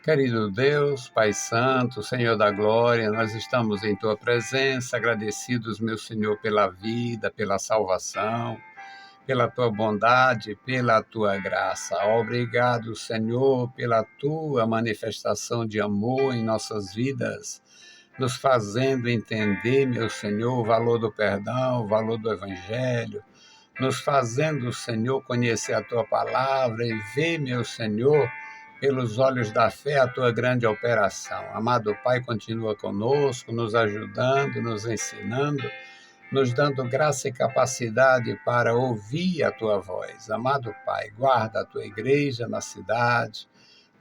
Querido Deus, Pai Santo, Senhor da Glória, nós estamos em Tua presença, agradecidos, meu Senhor, pela vida, pela salvação, pela Tua bondade, pela Tua graça. Obrigado, Senhor, pela Tua manifestação de amor em nossas vidas, nos fazendo entender, meu Senhor, o valor do perdão, o valor do Evangelho, nos fazendo, Senhor, conhecer a Tua palavra e ver, meu Senhor, pelos olhos da fé, a Tua grande operação. Amado Pai, continua conosco, nos ajudando, nos ensinando, nos dando graça e capacidade para ouvir a Tua voz. Amado Pai, guarda a Tua igreja na cidade,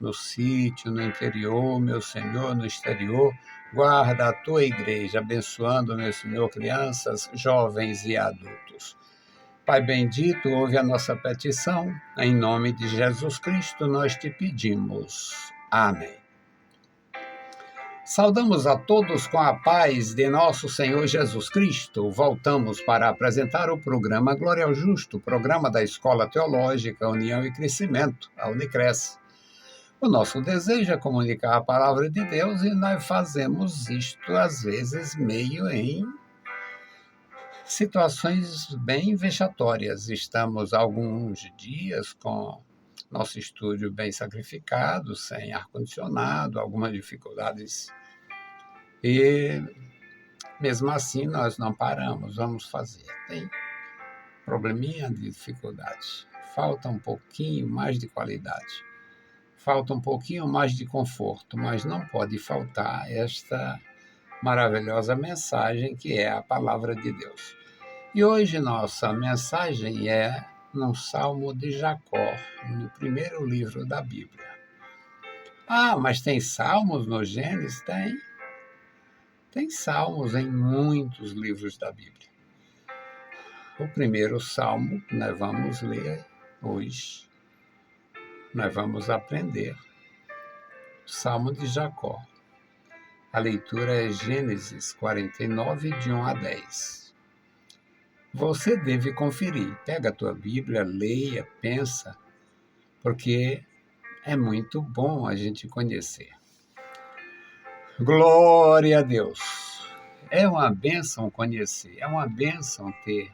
no sítio, no interior, meu Senhor, no exterior. Guarda a Tua igreja, abençoando, meu Senhor, crianças, jovens e adultos. Pai bendito, ouve a nossa petição. Em nome de Jesus Cristo, nós te pedimos. Amém. Saudamos a todos com a paz de nosso Senhor Jesus Cristo. Voltamos para apresentar o programa Glória ao Justo, programa da Escola Teológica União e Crescimento, a Unicres. O nosso desejo é comunicar a palavra de Deus e nós fazemos isto, às vezes, meio em situações bem vexatórias. Estamos há alguns dias com nosso estúdio bem sacrificado, sem ar-condicionado, algumas dificuldades. E, mesmo assim, nós não paramos, vamos fazer. Tem probleminha de dificuldade. Falta um pouquinho mais de qualidade. Falta um pouquinho mais de conforto, mas não pode faltar esta maravilhosa mensagem que é a palavra de Deus. E hoje nossa mensagem é no Salmo de Jacó, no primeiro livro da Bíblia. Ah, mas tem salmos no Gênesis? Tem. Tem salmos em muitos livros da Bíblia. O primeiro salmo que nós vamos ler hoje, nós vamos aprender. O Salmo de Jacó. A leitura é Gênesis 49, de 1 a 10. Você deve conferir. Pega a tua Bíblia, leia, pensa, porque é muito bom a gente conhecer. Glória a Deus! É uma bênção conhecer, é uma bênção ter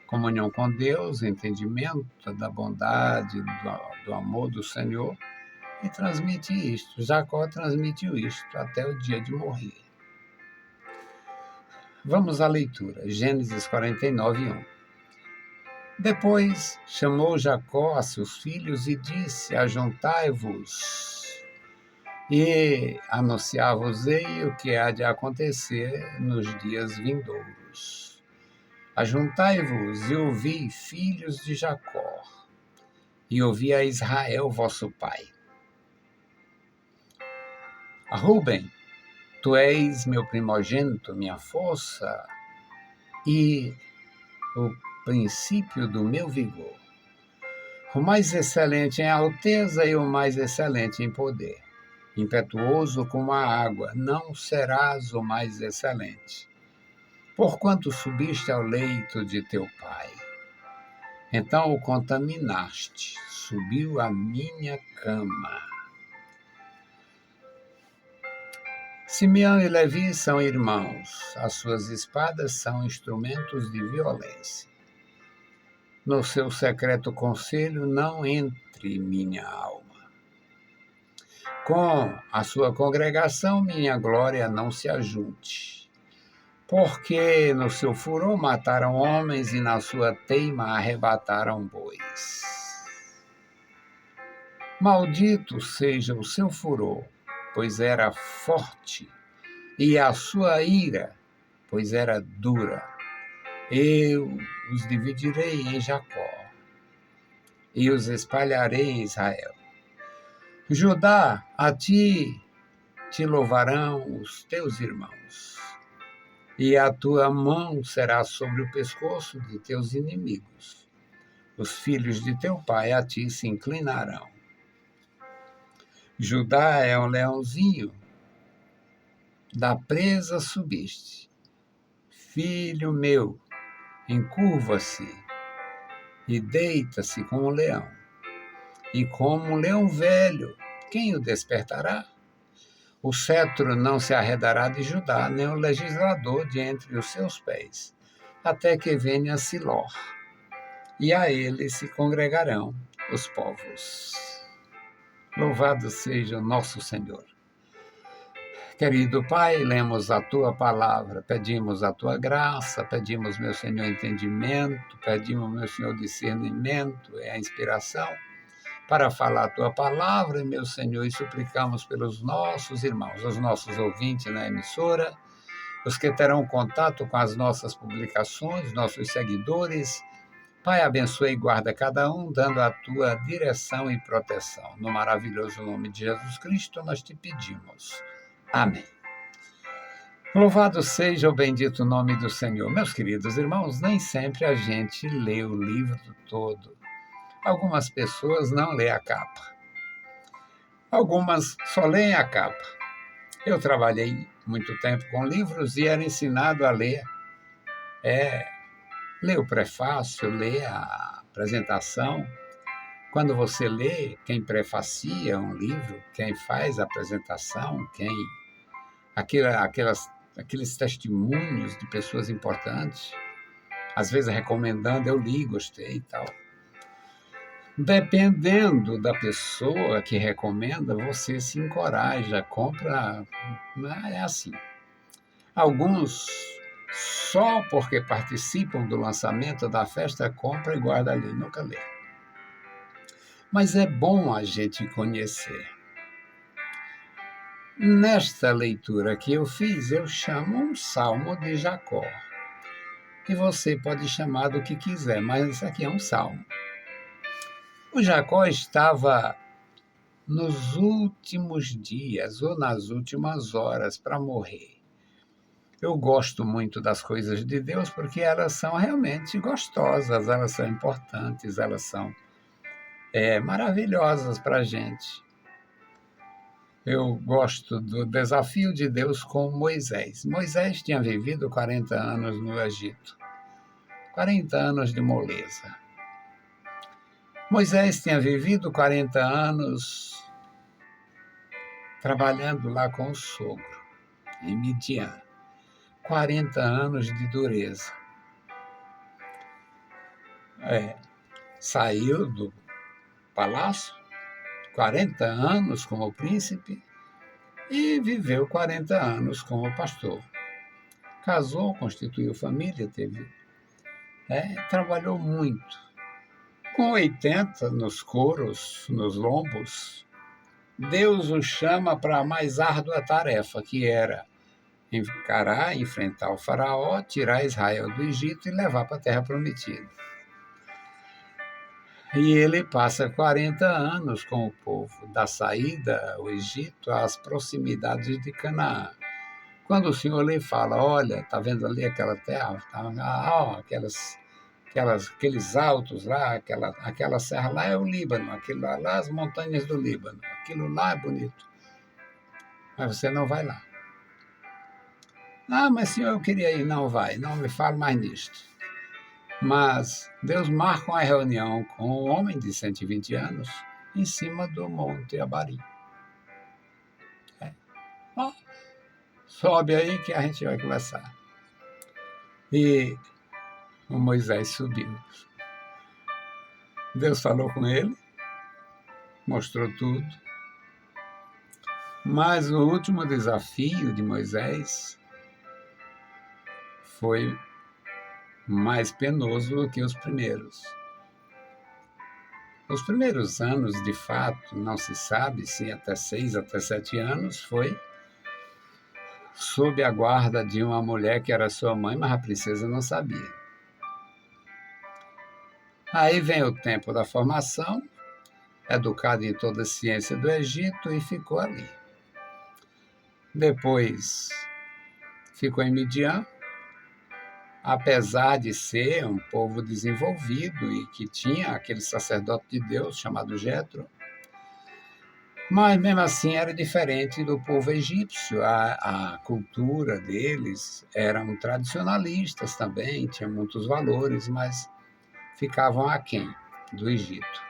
comunhão com Deus, entendimento da bondade, do amor do Senhor, e transmite isto. Jacó transmitiu isto até o dia de morrer. Vamos à leitura, Gênesis 49, 1. Depois chamou Jacó a seus filhos e disse: Ajuntai-vos, e anunciar-vos-ei o que há de acontecer nos dias vindouros. Ajuntai-vos e ouvi, filhos de Jacó, e ouvi a Israel, vosso pai. A Rúben, tu és meu primogênito, minha força, e o princípio do meu vigor. O mais excelente em alteza e o mais excelente em poder. Impetuoso como a água, não serás o mais excelente. Porquanto subiste ao leito de teu pai. Então o contaminaste, subiu à minha cama. Simeão e Levi são irmãos, as suas espadas são instrumentos de violência. No seu secreto conselho não entre minha alma. Com a sua congregação minha glória não se ajunte. Porque no seu furor mataram homens e na sua teima arrebataram bois. Maldito seja o seu furor, pois era forte, e a sua ira, pois era dura. Eu os dividirei em Jacó, e os espalharei em Israel. Judá, a ti te louvarão os teus irmãos, e a tua mão será sobre o pescoço de teus inimigos. Os filhos de teu pai a ti se inclinarão. Judá é um leãozinho, da presa subiste. Filho meu, encurva-se e deita-se como um leão. E como um leão velho quem o despertará? O cetro não se arredará de Judá, nem o legislador de entre os seus pés, até que venha Siló, e a ele se congregarão os povos. Louvado seja o nosso Senhor. Querido Pai, lemos a Tua palavra, pedimos a Tua graça, pedimos, meu Senhor, entendimento, pedimos, meu Senhor, discernimento e a inspiração para falar a Tua palavra, meu Senhor, e suplicamos pelos nossos irmãos, os nossos ouvintes na emissora, os que terão contato com as nossas publicações, nossos seguidores. Pai, abençoe e guarda cada um, dando a Tua direção e proteção. No maravilhoso nome de Jesus Cristo, nós te pedimos. Amém. Louvado seja o bendito nome do Senhor. Meus queridos irmãos, nem sempre a gente lê o livro todo. Algumas pessoas não lêem a capa. Algumas só leem a capa. Eu trabalhei muito tempo com livros e era ensinado a ler. Ler o prefácio, ler a apresentação. Quando você lê, quem prefacia um livro, quem faz a apresentação, aqueles testemunhos de pessoas importantes, às vezes recomendando, eu li, gostei e tal. Dependendo da pessoa que recomenda, você se encoraja, compra, é assim. Alguns, só porque participam do lançamento da festa, compra e guarda ali, nunca lê. Mas é bom a gente conhecer. Nesta leitura que eu fiz, eu chamo um salmo de Jacó. E você pode chamar do que quiser, mas isso aqui é um salmo. O Jacó estava nos últimos dias ou nas últimas horas para morrer. Eu gosto muito das coisas de Deus porque elas são realmente gostosas, elas são importantes, elas são maravilhosas para a gente. Eu gosto do desafio de Deus com Moisés. Moisés tinha vivido 40 anos no Egito. 40 anos de moleza. Moisés tinha vivido 40 anos trabalhando lá com o sogro, em Midian. 40 anos de dureza. Saiu do palácio, 40 anos como príncipe, e viveu 40 anos como pastor. Casou, constituiu família, trabalhou muito. Com 80 nos coros, nos lombos, Deus o chama para a mais árdua tarefa, que era enfrentar o faraó, tirar Israel do Egito e levar para a terra prometida. E ele passa 40 anos com o povo, da saída ao Egito às proximidades de Canaã. Quando o Senhor lhe fala, olha, está vendo ali aquela terra? Aqueles altos lá, aquela serra lá é o Líbano, aquilo lá as montanhas do Líbano, aquilo lá é bonito. Mas você não vai lá. Ah, mas Senhor, eu queria ir. Não vai, não me fale mais nisto. Mas Deus marca uma reunião com um homem de 120 anos em cima do Monte Abari. Sobe aí que a gente vai conversar. E o Moisés subiu. Deus falou com ele, mostrou tudo. Mas o último desafio de Moisés foi mais penoso do que os primeiros. Os primeiros anos, de fato, não se sabe se até 6, até 7 anos, foi sob a guarda de uma mulher que era sua mãe, mas a princesa não sabia. Aí vem o tempo da formação, educado em toda a ciência do Egito, e ficou ali. Depois ficou em Midian, apesar de ser um povo desenvolvido e que tinha aquele sacerdote de Deus chamado Jetro, mas mesmo assim era diferente do povo egípcio. A cultura deles eram tradicionalistas também, tinham muitos valores, mas ficavam aquém do Egito.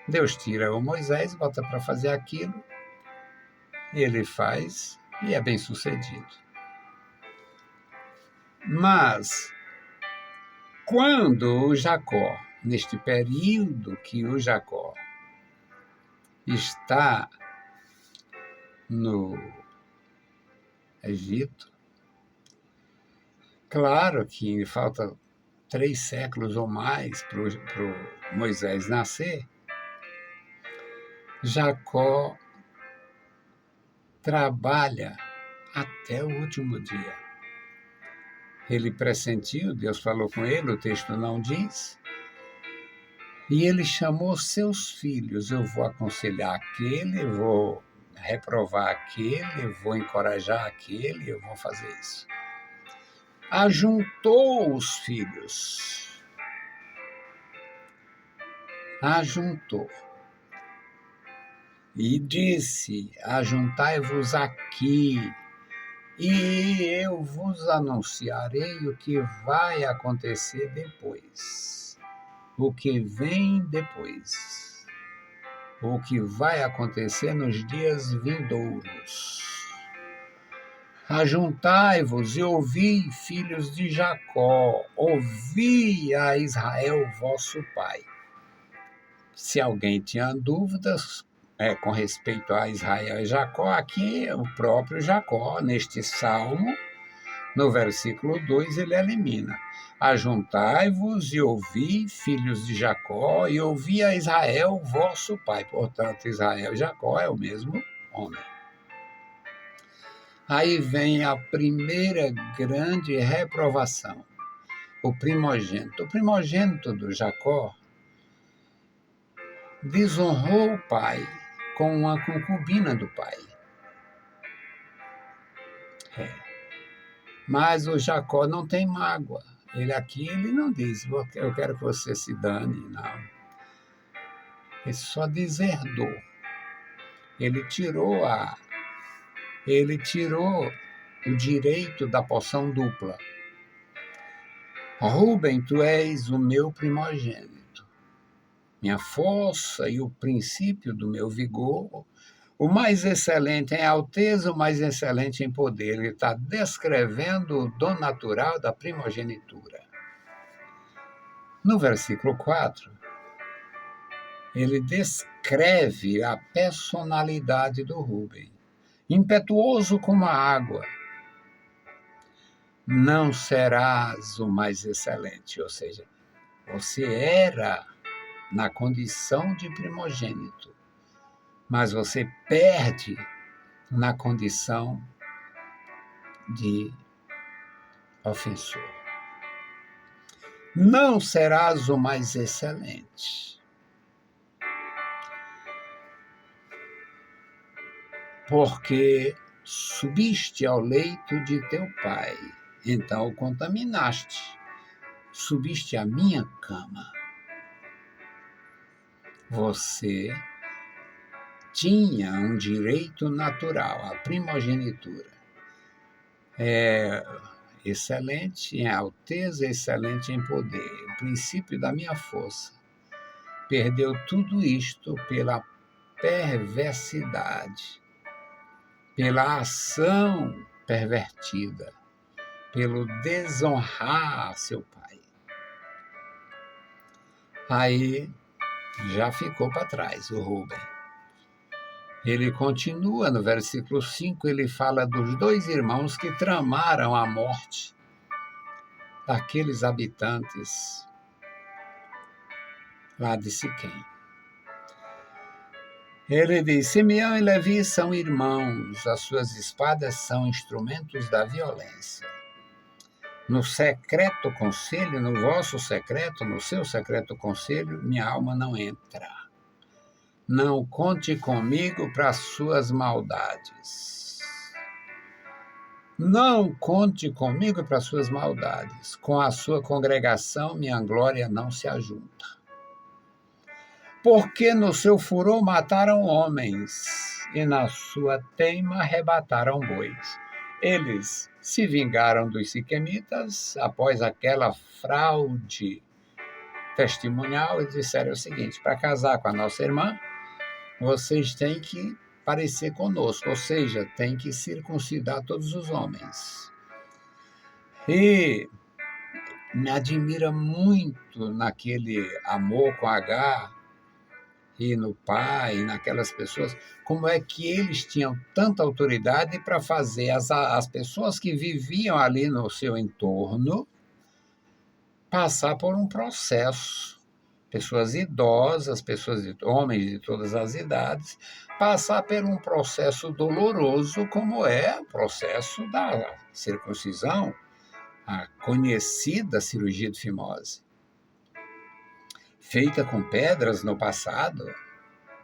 Deus tira o Moisés, bota para fazer aquilo, ele faz e é bem sucedido. Mas, quando o Jacó, neste período que o Jacó está no Egito, claro que falta 3 séculos ou mais para o Moisés nascer, Jacó trabalha até o último dia. Ele pressentiu, Deus falou com ele, o texto não diz, e ele chamou seus filhos. Eu vou aconselhar aquele, eu vou reprovar aquele, eu vou encorajar aquele, eu vou fazer isso. Ajuntou os filhos. Ajuntou. E disse: ajuntai-vos aqui, e eu vos anunciarei o que vai acontecer depois. O que vem depois. O que vai acontecer nos dias vindouros. Ajuntai-vos e ouvi, filhos de Jacó, ouvi a Israel, vosso pai. Se alguém tinha dúvidas com respeito a Israel e Jacó, aqui o próprio Jacó, neste salmo, no versículo 2, ele elimina. Ajuntai-vos e ouvi, filhos de Jacó, e ouvi a Israel, vosso pai. Portanto, Israel e Jacó é o mesmo homem. Aí vem a primeira grande reprovação, o primogênito. O primogênito do Jacó desonrou o pai com uma concubina do pai. Mas o Jacó não tem mágoa. Ele não diz: eu quero que você se dane, não. Ele só deserdou. Ele tirou o direito da porção dupla. Rúben, tu és o meu primogênito, minha força e o princípio do meu vigor, o mais excelente em alteza, o mais excelente em poder. Ele está descrevendo o dom natural da primogenitura. No versículo 4, ele descreve a personalidade do Rúben. Impetuoso como a água, não serás o mais excelente. Ou seja, você era na condição de primogênito, mas você perde na condição de ofensor. Não serás o mais excelente, porque subiste ao leito de teu pai, então o contaminaste, subiste à minha cama. Você tinha um direito natural, a primogenitura. Excelente em alteza, excelente em poder, o princípio da minha força. Perdeu tudo isto pela perversidade, pela ação pervertida, pelo desonrar seu pai. Aí já ficou para trás o Rúben. Ele continua no versículo 5, ele fala dos 2 irmãos que tramaram a morte daqueles habitantes lá de Siquém. Ele diz: Simeão e Levi são irmãos, as suas espadas são instrumentos da violência. No secreto conselho, no vosso secreto, no seu secreto conselho, minha alma não entra. Não conte comigo para as suas maldades. Não conte comigo para as suas maldades. Com a sua congregação, minha glória não se ajunta. Porque no seu furor mataram homens, e na sua teima arrebataram bois. Eles se vingaram dos siquemitas após aquela fraude testemunhal e disseram o seguinte: para casar com a nossa irmã, vocês têm que parecer conosco, ou seja, têm que circuncidar todos os homens. E me admira muito naquele amor com H e no pai, e naquelas pessoas, como é que eles tinham tanta autoridade para fazer as pessoas que viviam ali no seu entorno passar por um processo. Pessoas idosas, homens de todas as idades, passar por um processo doloroso como é o processo da circuncisão, a conhecida cirurgia de fimose. Feita com pedras no passado,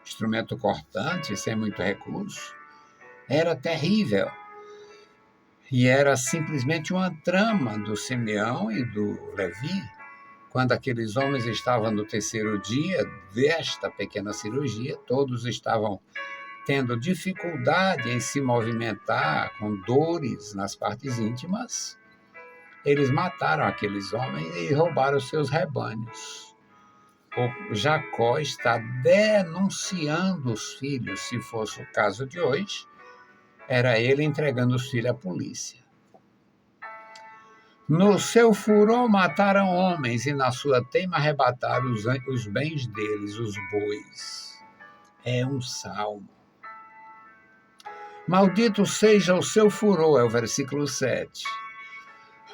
instrumento cortante, sem muito recurso, era terrível. E era simplesmente uma trama do Simeão e do Levi, quando aqueles homens estavam no terceiro dia desta pequena cirurgia, todos estavam tendo dificuldade em se movimentar, com dores nas partes íntimas. Eles mataram aqueles homens e roubaram seus rebanhos. O Jacó está denunciando os filhos, se fosse o caso de hoje, era ele entregando os filhos à polícia. No seu furor mataram homens e na sua teima arrebataram os bens deles, os bois. É um salmo. Maldito seja o seu furor, é o versículo 7.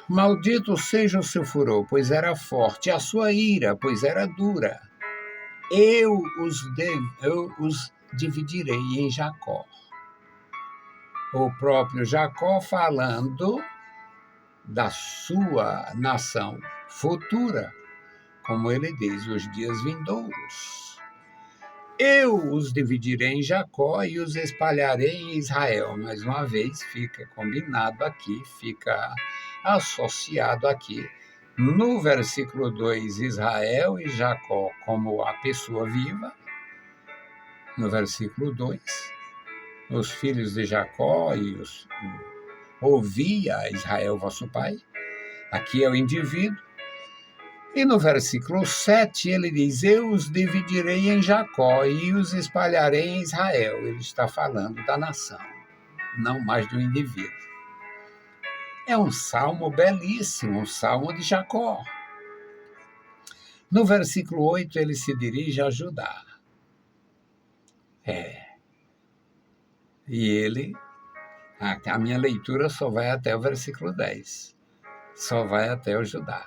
Maldito seja o seu furor, pois era forte, a sua ira, pois era dura. Eu os dividirei em Jacó. O próprio Jacó falando da sua nação futura, como ele diz, os dias vindouros. Eu os dividirei em Jacó e os espalharei em Israel. Mais uma vez, fica combinado aqui, fica associado aqui. No versículo 2, Israel e Jacó como a pessoa viva. No versículo 2, os filhos de Jacó ouvia Israel, vosso pai. Aqui é o indivíduo. E no versículo 7 ele diz: eu os dividirei em Jacó e os espalharei em Israel. Ele está falando da nação, não mais do indivíduo. É um salmo belíssimo, um salmo de Jacó. No versículo 8 ele se dirige a Judá. E ele, a minha leitura só vai até o versículo 10. Só vai até o Judá.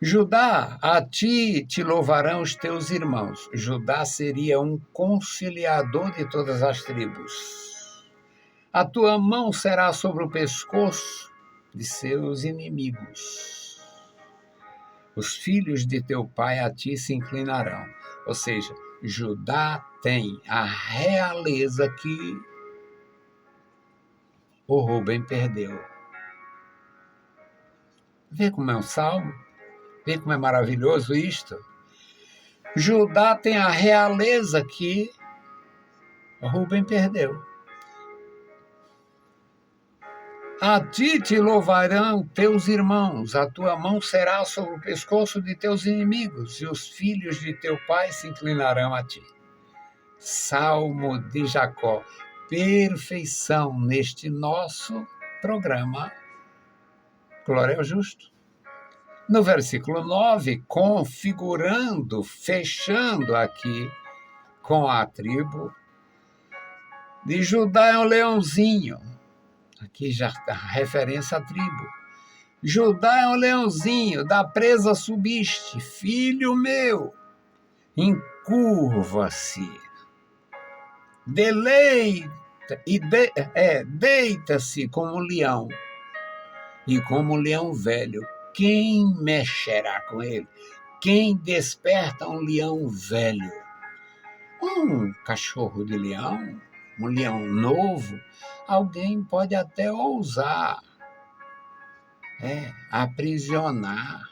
Judá, a ti te louvarão os teus irmãos. Judá seria um conciliador de todas as tribos. A tua mão será sobre o pescoço de seus inimigos. Os filhos de teu pai a ti se inclinarão. Ou seja, Judá tem a realeza que o Rubem perdeu. Vê como é um salmo? Vê como é maravilhoso isto? Judá tem a realeza que Rubem perdeu. A ti te louvarão teus irmãos, a tua mão será sobre o pescoço de teus inimigos, e os filhos de teu pai se inclinarão a ti. Salmo de Jacó, perfeição neste nosso programa Glória ao Justo. No versículo 9, configurando, fechando aqui com a tribo de Judá, é um leãozinho. Aqui já está a referência à tribo. Judá é um leãozinho, da presa subiste, filho meu, encurva-se, deita-se como um leão, e como um leão velho. Quem mexerá com ele? Quem desperta um leão velho? Um cachorro de leão, um leão novo, alguém pode até ousar aprisionar,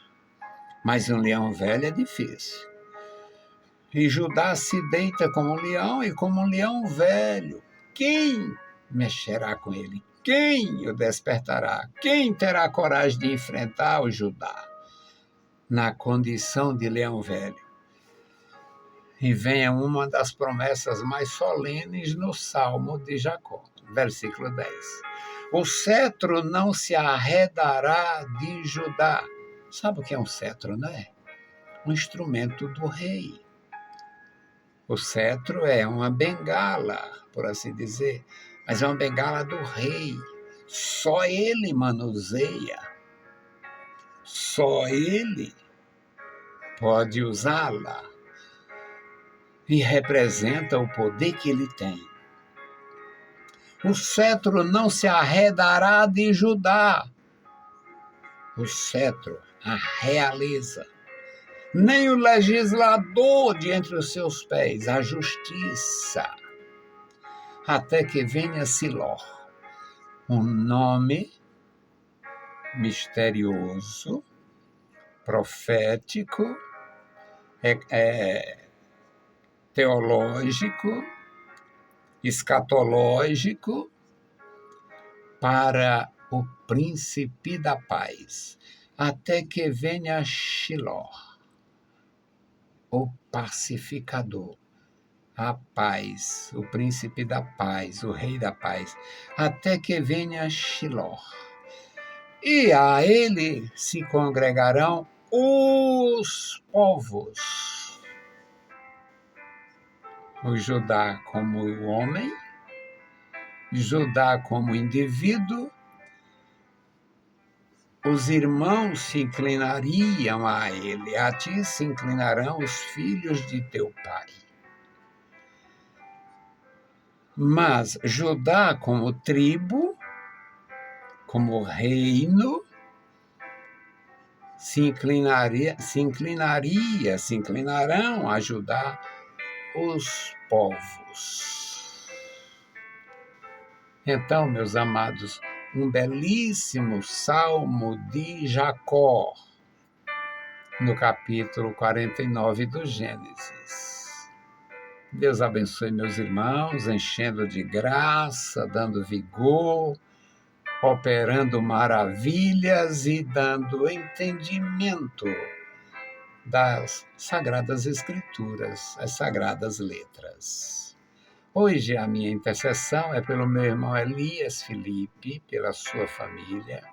mas um leão velho é difícil. E Judá se deita como um leão e como um leão velho. Quem mexerá com ele? Quem o despertará? Quem terá coragem de enfrentar o Judá? na condição de leão velho. E vem uma das promessas mais solenes no Salmo de Jacó, versículo 10. O cetro não se arredará de Judá. Sabe o que é um cetro, não é? Um instrumento do rei. O cetro é uma bengala, por assim dizer, mas é uma bengala do rei. Só ele manuseia. Só ele pode usá-la. E representa o poder que ele tem. O cetro não se arredará de Judá. O cetro, a realeza. Nem o legislador de entre os seus pés, a justiça. Até que venha Siló, um nome misterioso, profético, teológico, escatológico, para o príncipe da paz, até que venha Shiló, o pacificador, a paz, o príncipe da paz, o rei da paz, até que venha Shiló. E a ele se congregarão os povos. O Judá como o homem, Judá como indivíduo, os irmãos se inclinariam a ele, a ti se inclinarão os filhos de teu pai. Mas Judá como tribo, como reino, se inclinarão a Judá os povos. Então, meus amados, um belíssimo salmo de Jacó, no capítulo 49 do Gênesis. Deus abençoe meus irmãos, enchendo de graça, dando vigor, operando maravilhas e dando entendimento das Sagradas Escrituras, as Sagradas Letras. Hoje a minha intercessão é pelo meu irmão Elias Felipe, pela sua família,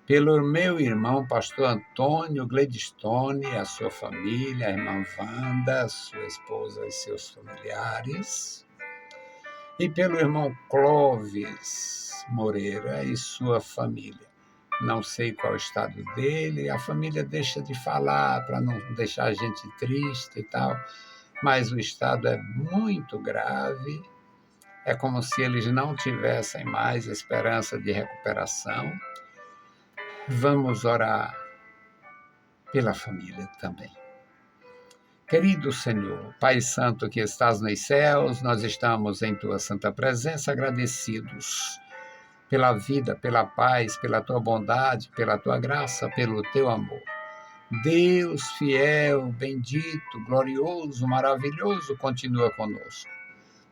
pelo meu irmão pastor Antônio Gledstone, a sua família, a irmã Wanda, a sua esposa e seus familiares, e pelo irmão Clóvis Moreira e sua família. Não sei qual é o estado dele, a família deixa de falar para não deixar a gente triste e tal, mas o estado é muito grave, é como se eles não tivessem mais esperança de recuperação. Vamos orar pela família também. Querido Senhor, Pai Santo que estás nos céus, nós estamos em Tua santa presença agradecidos pela vida, pela paz, pela Tua bondade, pela Tua graça, pelo Teu amor. Deus fiel, bendito, glorioso, maravilhoso, continua conosco.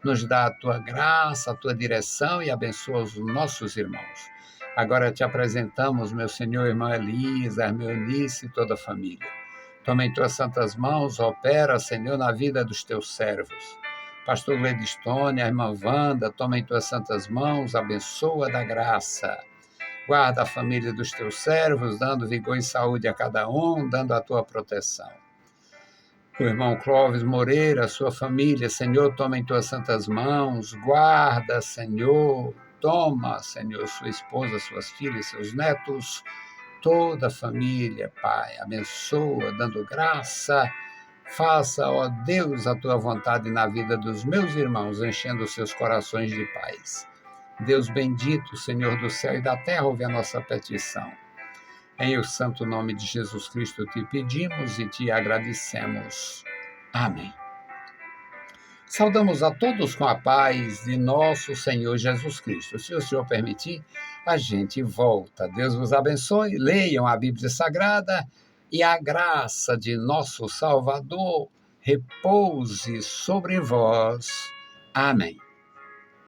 Nos dá a Tua graça, a Tua direção e abençoa os nossos irmãos. Agora te apresentamos, meu Senhor, irmão Elias, a irmã Eunice e toda a família. Toma em Tuas santas mãos, opera, Senhor, na vida dos Teus servos. Pastor Gledstone, a irmã Wanda, toma em Tuas santas mãos, abençoa da graça. Guarda a família dos Teus servos, dando vigor e saúde a cada um, dando a Tua proteção. O irmão Clóvis Moreira, a sua família, Senhor, toma em Tuas santas mãos, guarda, Senhor, toma, Senhor, sua esposa, suas filhas, seus netos, toda a família, Pai, abençoa, dando graça, faça, ó Deus, a Tua vontade na vida dos meus irmãos, enchendo os seus corações de paz. Deus bendito, Senhor do céu e da terra, ouve a nossa petição. Em o santo nome de Jesus Cristo te pedimos e te agradecemos. Amém. Saudamos a todos com a paz de nosso Senhor Jesus Cristo. Se o Senhor permitir, a gente volta. Deus vos abençoe. Leiam a Bíblia Sagrada e a graça de nosso Salvador repouse sobre vós. Amém.